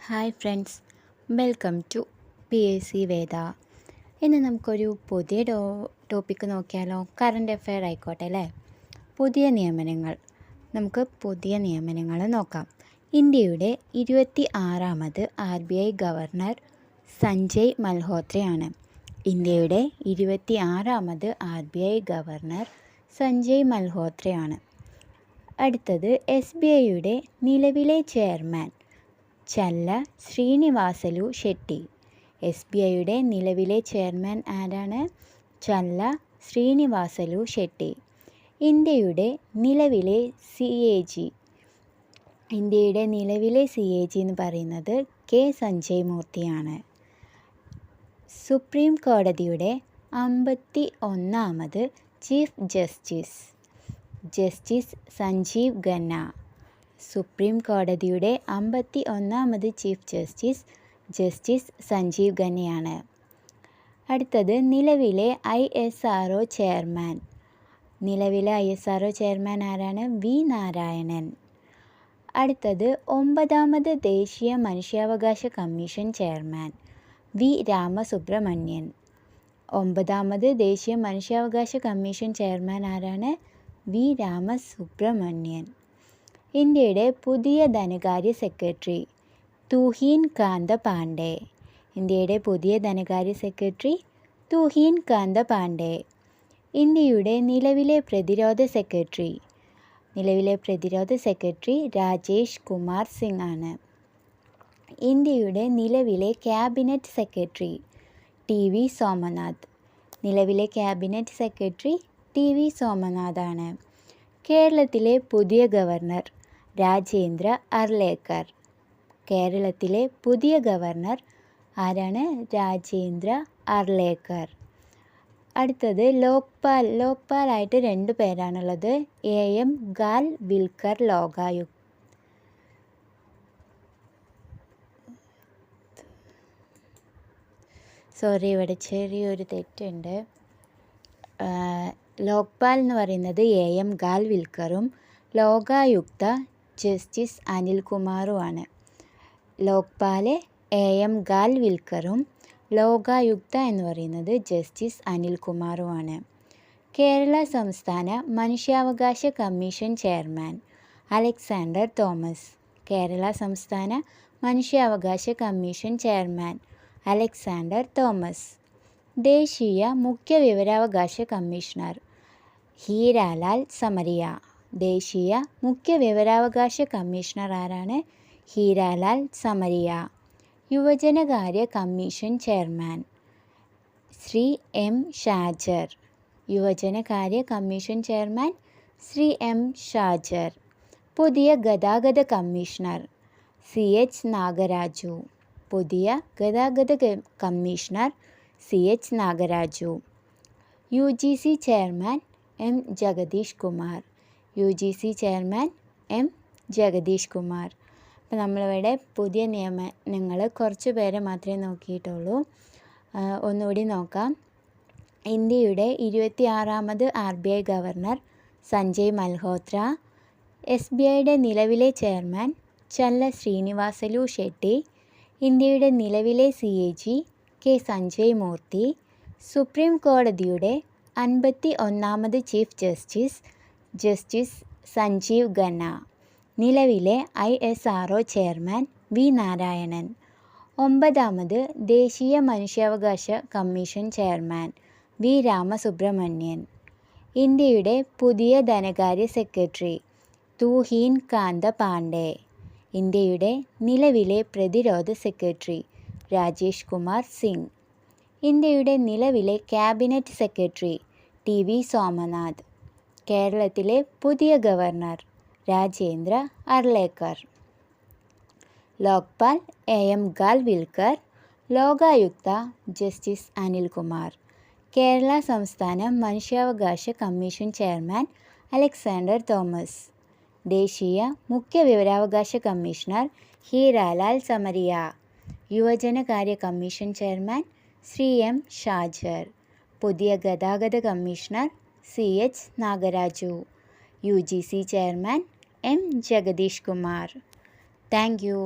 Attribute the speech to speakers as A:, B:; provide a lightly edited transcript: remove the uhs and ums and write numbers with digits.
A: Hi friends, welcome to PAC Veda. ഇന്ന് നമുക്കൊരു പുതിയ ടോപ്പിക്ക് നോക്കിയാലോ? കറണ്ട് അഫെയർ ആയിക്കോട്ടെ അല്ലേ. പുതിയ നിയമനങ്ങൾ നോക്കാം. ഇന്ത്യയുടെ 26ാമത് RBI ഗവർണർ സഞ്ജയ് മൽഹോത്രയാണ്. ഇന്ത്യയുടെ 26ാമത് RBI ഗവർണർ സഞ്ജയ് മൽഹോത്രയാണ്. അടുത്തത് SBIയുടെ നിലവിലെ ചെയർമാൻ ചല്ല ശ്രീനിവാസലു ഷെട്ടി. SBIയുടെ നിലവിലെ ചെയർമാൻ ആരാണ്? ചല്ല ശ്രീനിവാസലു ഷെട്ടി. ഇന്ത്യയുടെ നിലവിലെ CAG എന്ന് പറയുന്നത് K സഞ്ജയ് മൂർത്തിയാണ്. സുപ്രീം കോടതിയുടെ 51ാമത് chief justice Sanjiv Khanna. Supreme കോടതിയുടെ 51ാമത് ചീഫ് ജസ്റ്റിസ് സഞ്ജീവ് ഖന്നയാണ്. അടുത്തത് നിലവിലെ ISRO ചെയർമാൻ. നിലവിലെ ISRO ചെയർമാൻ ആരാണ്? V നാരായണൻ. അടുത്തത് 9ാമത് ദേശീയ മനുഷ്യാവകാശ കമ്മീഷൻ ചെയർമാൻ V രാമസുബ്രഹ്മണ്യൻ. 9ാമത് ദേശീയ മനുഷ്യാവകാശ കമ്മീഷൻ ചെയർമാൻ ആരാണ്? V രാമസുബ്രഹ്മണ്യൻ. ഇന്ത്യയുടെ പുതിയ ധനകാര്യ സെക്രട്ടറി തുഹീൻ കാന്ത പാണ്ഡെ. ഇന്ത്യയുടെ പുതിയ ധനകാര്യ സെക്രട്ടറി തുഹീൻ കാന്ത പാണ്ഡെ. ഇന്ത്യയുടെ നിലവിലെ പ്രതിരോധ സെക്രട്ടറി രാജേഷ് കുമാർ സിംഗ് ആണ്. ഇന്ത്യയുടെ നിലവിലെ ക്യാബിനറ്റ് സെക്രട്ടറി TV സോമനാഥ്. നിലവിലെ ക്യാബിനറ്റ് സെക്രട്ടറി TV സോമനാഥ് ആണ്. കേരളത്തിലെ പുതിയ ഗവർണർ രാജേന്ദ്ര അർലേക്കർ. കേരളത്തിലെ പുതിയ ഗവർണർ ആരാണ്? രാജേന്ദ്ര അർലേക്കർ. അടുത്തത് ലോക്പാലായിട്ട് 2 പേരാണുള്ളത്. AM Khanwilkar Lokayukta. ഇവിടെ ചെറിയൊരു തെറ്റുണ്ട്. ലോക്പാൽ എന്ന് പറയുന്നത് AM ഗാൽ വിൽക്കറും ലോകായുക്ത ജസ്റ്റിസ് അനിൽകുമാറുമാണ്. ലോക്പാല് AM ഗാൽ വിൽക്കറും ലോകായുക്ത എന്ന് പറയുന്നത് ജസ്റ്റിസ് അനിൽകുമാറുമാണ്. കേരള സംസ്ഥാന മനുഷ്യാവകാശ കമ്മീഷൻ ചെയർമാൻ അലക്സാണ്ടർ തോമസ്. കേരള സംസ്ഥാന മനുഷ്യാവകാശ കമ്മീഷൻ ചെയർമാൻ അലക്സാണ്ടർ തോമസ്. ദേശീയ മുഖ്യ വിവരാവകാശ കമ്മീഷണർ ഹീരാലാൽ സമരിയ. ദേശീയ മുഖ്യ വിവരാവകാശ കമ്മീഷണർ ആരാണ്? ഹീരാലാൽ സമരിയ. യുവജനകാര്യ commission chairman Shri M Shajar. യുവജനകാര്യ commission chairman Shri M Shajar. പുതിയ ഗതാഗത കമ്മീഷണർ CH നാഗരാജു. പുതിയ ഗതാഗത commissioner CH Nagaraju. UGC chairman M Jagadish Kumar. UGC chairman M Jagadish Kumar. അപ്പോൾ നമ്മളിവിടെ പുതിയ നിയമനങ്ങൾ കുറച്ച് പേരെ മാത്രമേ നോക്കിയിട്ടുള്ളൂ. ഒന്നുകൂടി നോക്കാം. ഇന്ത്യയുടെ 26ാമത് RBI ഗവർണർ സഞ്ജയ് മൽഹോത്ര. SBIയുടെ നിലവിലെ ചെയർമാൻ ചല്ല ശ്രീനിവാസലു ഷെട്ടി. ഇന്ത്യയുടെ നിലവിലെ CAG K സഞ്ജയ് മൂർത്തി. സുപ്രീം കോടതിയുടെ 51ാമത് ചീഫ് ജസ്റ്റിസ് സഞ്ജീവ് ഖന്ന. നിലവിലെ ISRO ചെയർമാൻ V നാരായണൻ. 9ാമത് ദേശീയ മനുഷ്യാവകാശ കമ്മീഷൻ ചെയർമാൻ V രാമസുബ്രഹ്മണ്യൻ. ഇന്ത്യയുടെ പുതിയ ധനകാര്യ സെക്രട്ടറി തുഹീൻ കാന്ത പാണ്ഡെ. ഇന്ത്യയുടെ നിലവിലെ പ്രതിരോധ സെക്രട്ടറി രാജേഷ് കുമാർ സിംഗ്. ഇന്ത്യയുടെ നിലവിലെ ക്യാബിനറ്റ് സെക്രട്ടറി TV സോമനാഥ്. കേരളത്തിലെ പുതിയ governor Rajendra Arlekar. Lokpal AM Khanwilkar. Lokayukta justice Anilkumar. Kerala സംസ്ഥാന മനുഷ്യാവകാശ കമ്മീഷൻ ചെയർമാൻ അലക്സാണ്ടർ തോമസ്. ദേശീയ മുഖ്യ വിവരാവകാശ കമ്മീഷണർ ഹീരാലാൽ സമരിയ. യുവജനകാര്യ commission chairman Shri M Shajar. പുതിയ ഗതാഗത commissioner CH Nagaraju. UGC chairman M Jagadish Kumar. Thank U.